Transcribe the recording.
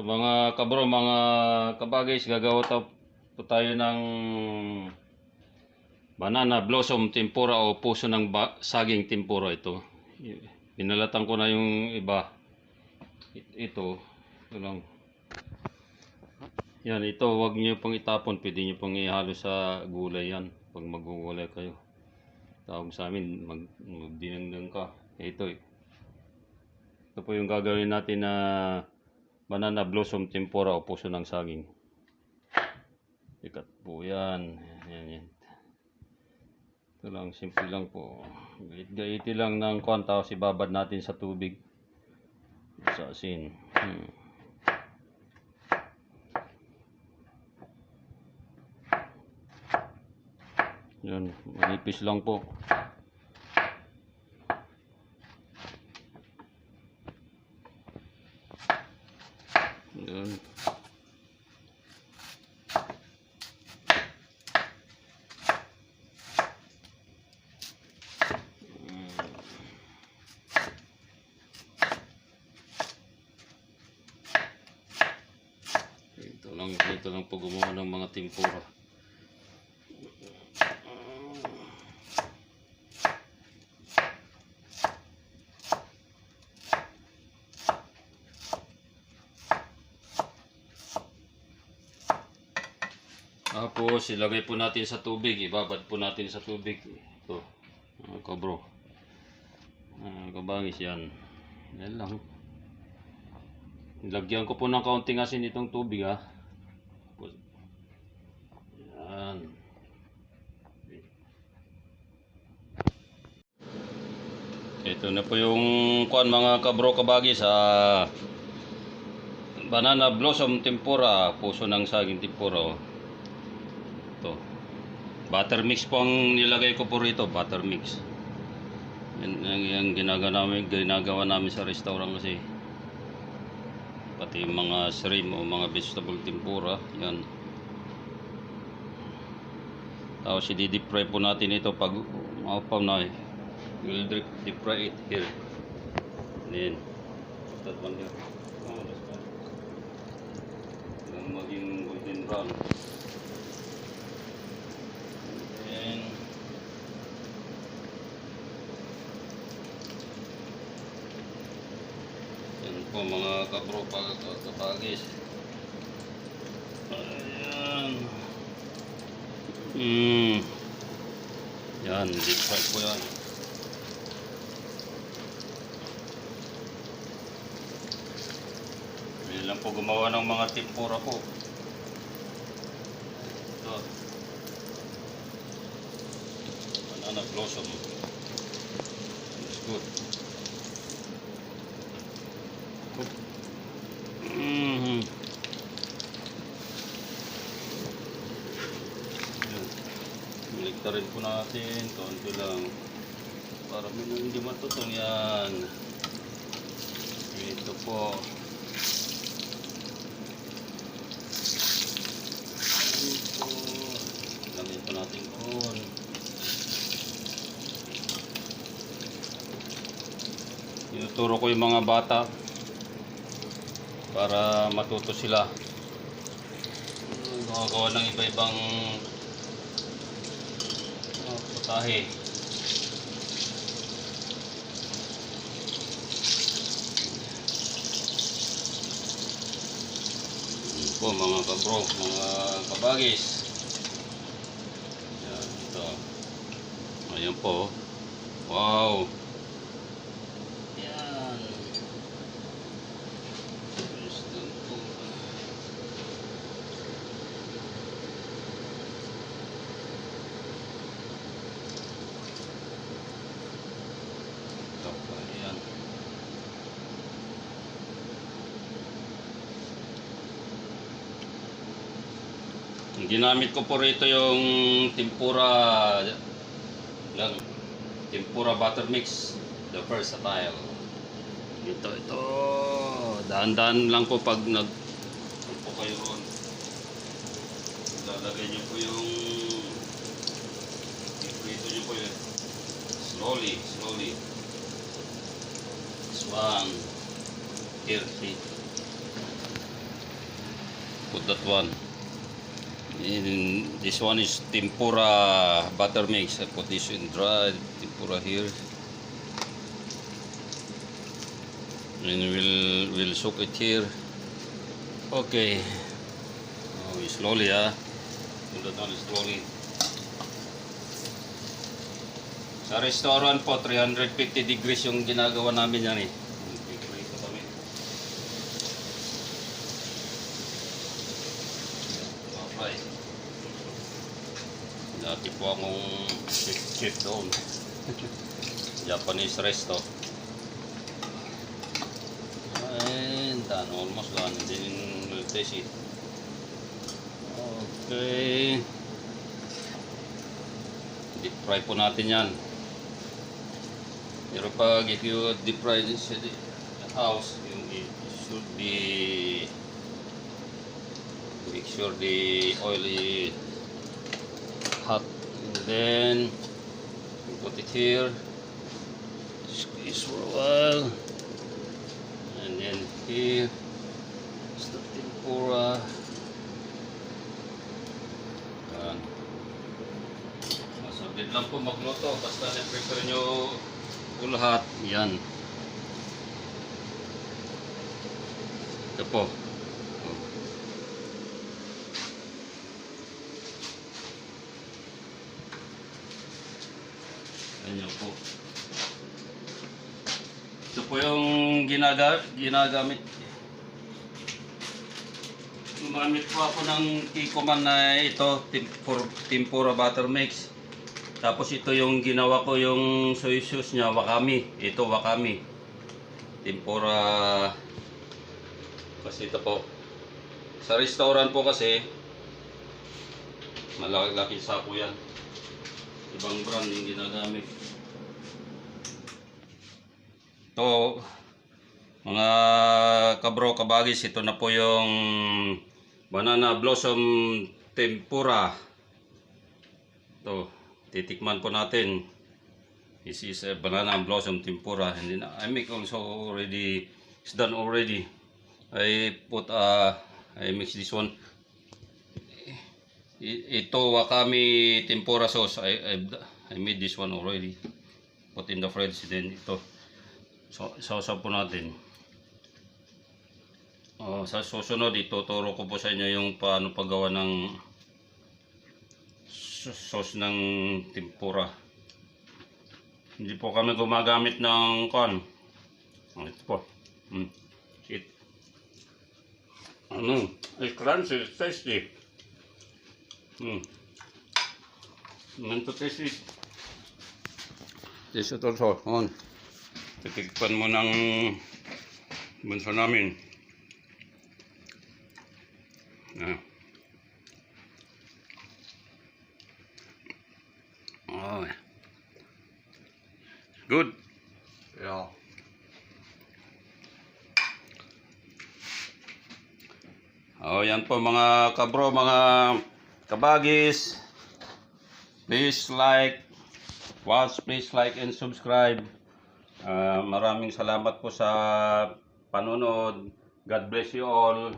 Mga kabro, mga kabagis, gagawa po tayo ng banana blossom tempura o puso ng saging tempura ito. Pinalatan ko na yung iba. Ito lang. Yan, ito wag niyo pang itapon, pwede niyo pang ihalo sa gulay yan pag magugulay kayo. Tawag sa amin, magdinengdeng ka. Ito po yung gagawin natin na banana blossom tempura o puso ng saging. Ikat po yan. Yan. Ito lang, simple lang po. Gait-gaiti lang ng kuwan, tapos ibabad natin sa tubig. Sa asin. Yan, manipis lang po. Yan. Ito lang po gumawa ng mga tempura. Tapos ilagay po natin sa tubig, ibabad po natin sa tubig. Ito, kabro. Kabangis yan. Yan lang. Nilagyan ko po ng kaunting asin itong tubig ha. Yan. Ito na po yung kuan mga kabro kabagis sa banana blossom tempura, puso ng saging tempura. Ito. Butter mix po ang nilagay ko po rito, butter mix. Yan yung ginagawa namin sa restaurant kasi. Pati mga shrimp o mga vegetable tempura, yan. Tapos i-deep fry po natin ito pag maupaw na. We'll deep fry it here. Then, that one here. Hanggang maging golden brown. And yan po mga kabro kapagis. Ayan. Yan, deep fry po yan. Pwede lang po gumawa ng mga tempura po. Ito. Banana blossom. It's good. Rin po natin, konti lang para hindi matutong yan. Ito po. Lamin po natin doon. Tinuturo ko yung mga bata para matuto sila gumagawa ng iba-ibang putahe. Po mga kabro, mga kabagis. Yan, ito. Ayan po. Wow. Yan. Ginamit ko po rito yung tempura butter mix, the versatile. Ito daan-daan lang po pag po kayo ron. Lalagay niyo po yung iprito niyo po yun slowly. This one here, see. put that one. This one is tempura butter mix. I put this in dry tempura here. And we'll soak it here. Okay. Oh, slowly put that one slowly. Sa restaurant po, 350 degrees yung ginagawa namin yan eh. Ito kami. Okay. Dati po akong chef doon. Japanese resto. And done. Almost done. And then we'll taste it. Okay. Deep fry po natin yan. Pero pag if you deep fry this at the house, it should be, make sure the oil is hot, and then you put it here, squeeze for a while, and then here is the tempura. Sabit lang po magluto, basta na-prepare nyo po lahat. Yan. Ito po. Ganyan po. Ito po yung ginagamit. Gumamit po ako ng Kikkoman na ito, tempura butter mix. Tapos ito yung ginawa ko, yung soy sauce niya, wakami. Ito wakami. Tempura. Kasi ito po. Sa restaurant po kasi, malaki-laki sako yan. Ibang brand yung ginagamit. Ito, mga kabro, kabagis, ito na po yung banana blossom tempura. Ito. Titikman po natin. This is a banana blossom tempura, and then I make also already. It's done already. I mix this one. Ito wakami tempura sauce. I made this one already. Put in the fridge. Then ito. So sausaw po natin. Sa susunod, ituturo ko po sa inyo yung paano paggawa ng sauce ng tempura. Hindi po kami gumagamit ng ito po. It. It's crunchy, it's tasty. To taste it. Taste it also. Titikpan mo ng bansa namin. Good. Yeah. Yan po mga kabro, mga kabagis. Please like, please like and subscribe. Maraming salamat po sa panonood. God bless you all.